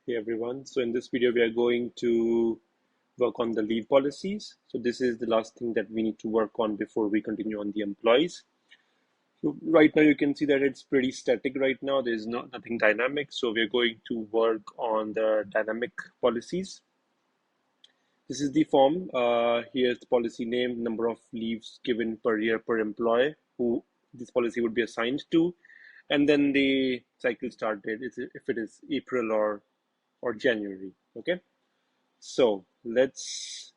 Hey everyone. So in this video, we are going to work on the leave policies. So this is the last thing that we need to work on before we continue on the employees. So right now you can see that it's pretty static right now. There's nothing dynamic. So we're going to work on the dynamic policies. This is the form. Here's the policy name, number of leaves given per year per employee who this policy would be assigned to, and then the cycle start date if it is April or January. Okay. So let's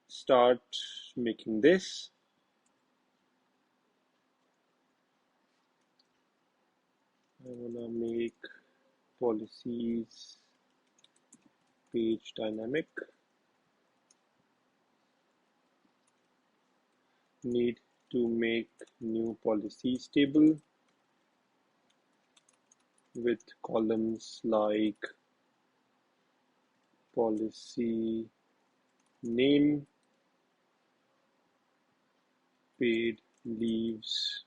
start making this. I wanna make policies page dynamic. Need to make new policies table with columns like policy name, paid leaves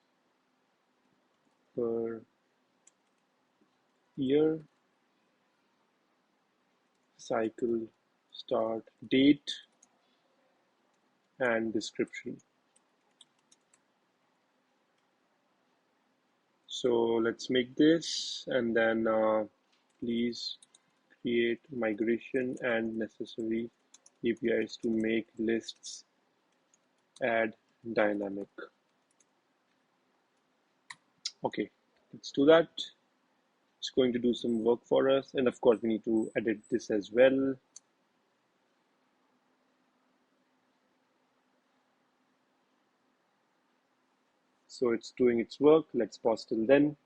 per year, cycle start date, and description. So let's make this, and then please create migration and necessary APIs to make lists add dynamic. Okay, let's do that. It's going to do some work for us, and of course we need to edit this as well. So it's doing its work. Let's pause till then.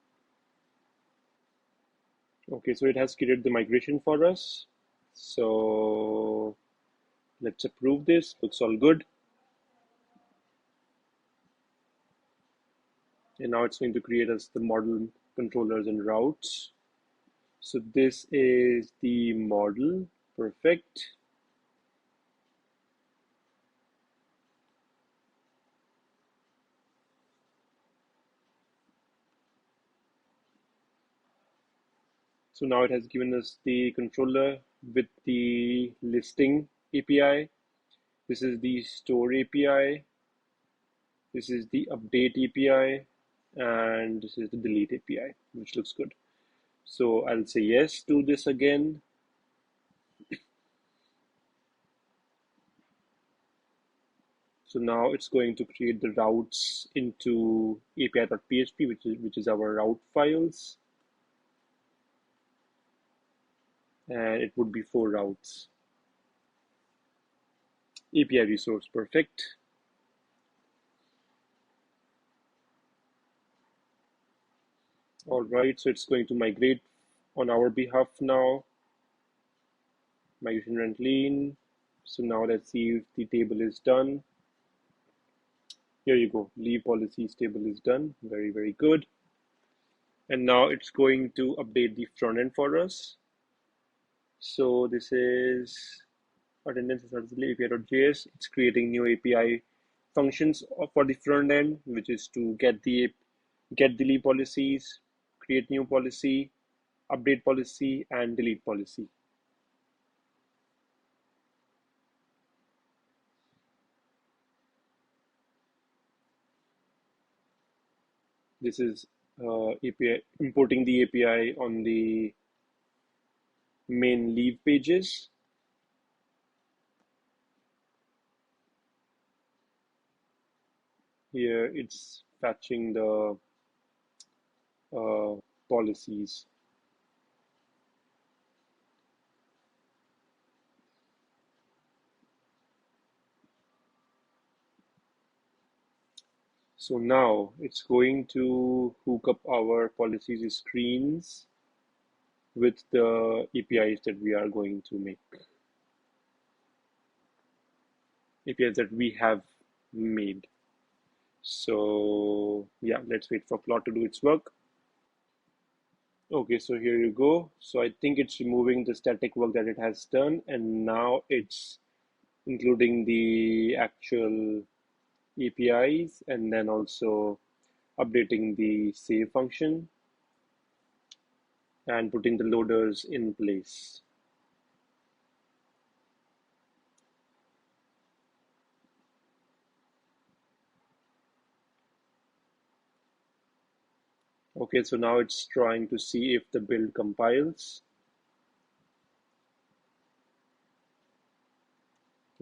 Okay, so it has created the migration for us. So let's approve this. Looks all good. And now it's going to create us the model controllers and routes. So this is the model. Perfect. So now it has given us the controller with the listing API. This is the store API. This is the update API. And this is the delete API, which looks good. So I'll say yes to this again. So now it's going to create the routes into api.php, which is our route files. And it would be 4 routes. apiResource, perfect. All right, so it's going to migrate on our behalf now. Migration run clean. So now let's see if the table is done. Here you go. Leave policies table is done. Very, very good. And now it's going to update the front end for us. So this is attendance api.js. It's creating new API functions for the front end, which is to get the leave policies, create new policy, update policy, and delete policy. This is API importing the API on the main leave pages. Here it's fetching the policies. So now it's going to hook up our policies screens with the APIs that we are going to make. APIs that we have made. So yeah, let's wait for Claude to do its work. Okay, so here you go. So I think it's removing the static work that it has done, and now it's including the actual APIs and then also updating the save function. and putting the loaders in place. Okay, so now it's trying to see if the build compiles.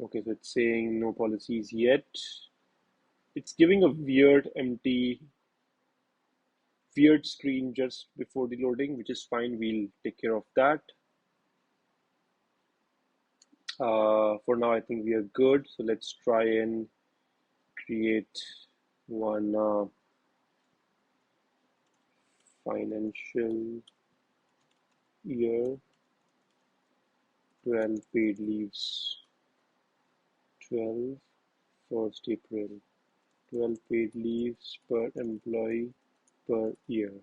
Okay, so it's saying no policies yet. It's giving a weird screen just before the loading, which is fine. We'll take care of that. For now, I think we are good. So let's try and create one financial year, 12 paid leaves, 12, 1st April, 12 paid leaves per employee per year.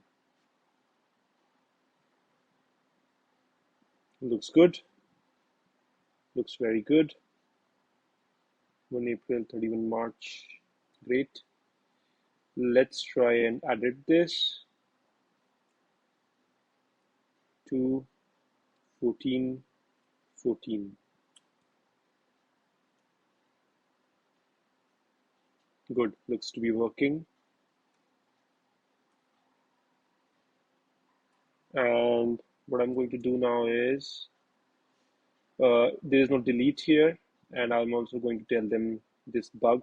Looks good. Looks very good. 1 April, 31 March. Great. Let's try and edit this to 14, 14. Good. Looks to be working. And what I'm going to do now is there is no delete here, and I'm also going to tell them this bug.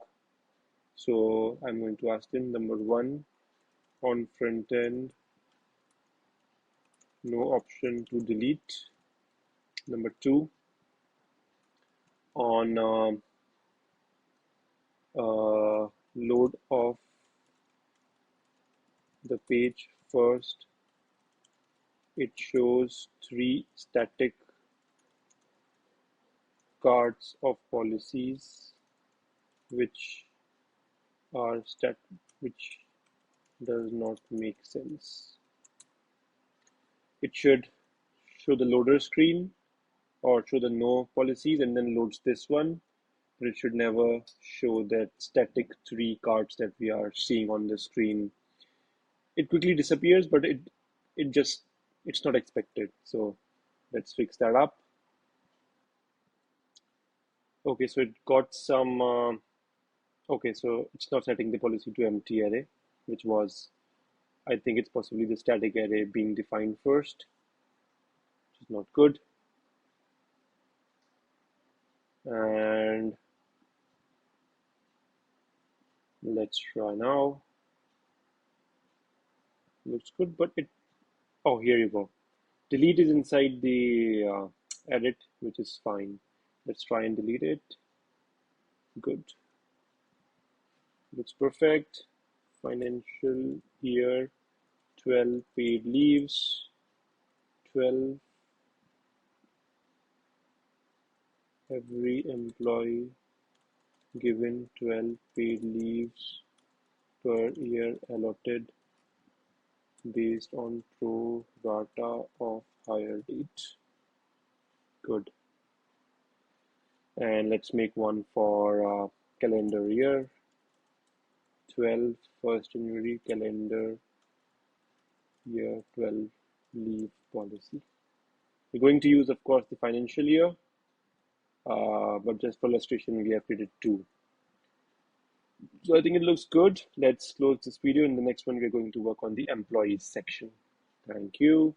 So I'm going to ask them, number one, on front end, no option to delete. Number two, on load of the page first, it shows 3 static cards of policies which are which does not make sense. It should show the loader screen or show the no policies and then loads this one, but it should never show that static 3 cards that we are seeing on the screen. It quickly disappears, but it's not expected. So let's fix that up. Okay, so it got some okay, so it's not setting the policy to empty array, which was, I think it's possibly the static array being defined first, which is not good. And let's try now. Looks good, but oh, here you go. Delete is inside the edit, which is fine. Let's try and delete it. Good. Looks perfect. Financial year, 12 paid leaves, 12 every employee given 12 paid leaves per year allotted based on pro rata of hire date. Good. And let's make one for calendar year, 12 1st January calendar year 12 leave policy. We're going to use, of course, the financial year, but just for illustration, we have created 2. So I think it looks good. Let's close this video. In the next one, we're going to work on the employees section. Thank you.